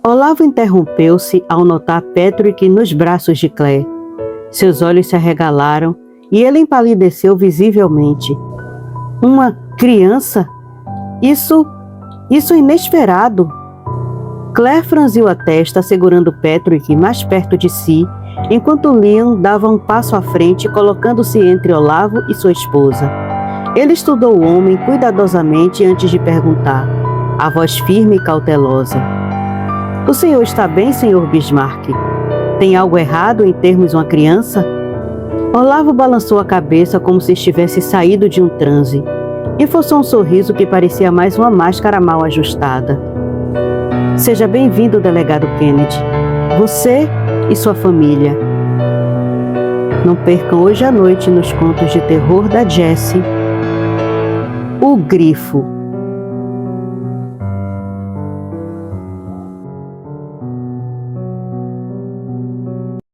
Olavo interrompeu-se ao notar Patrick nos braços de Claire. Seus olhos se arregalaram e ele empalideceu visivelmente. Uma criança? Isso é inesperado. Claire franziu a testa, segurando Patrick mais perto de si, enquanto Leon dava um passo à frente, colocando-se entre Olavo e sua esposa. Ele estudou o homem cuidadosamente antes de perguntar, a voz firme e cautelosa. O senhor está bem, senhor Bismarck? Tem algo errado em termos uma criança? Olavo balançou a cabeça como se estivesse saído de um transe e forçou um sorriso que parecia mais uma máscara mal ajustada. Seja bem-vindo, delegado Kennedy. Você e sua família. Não percam hoje à noite nos contos de terror da Jessie, O Grifo.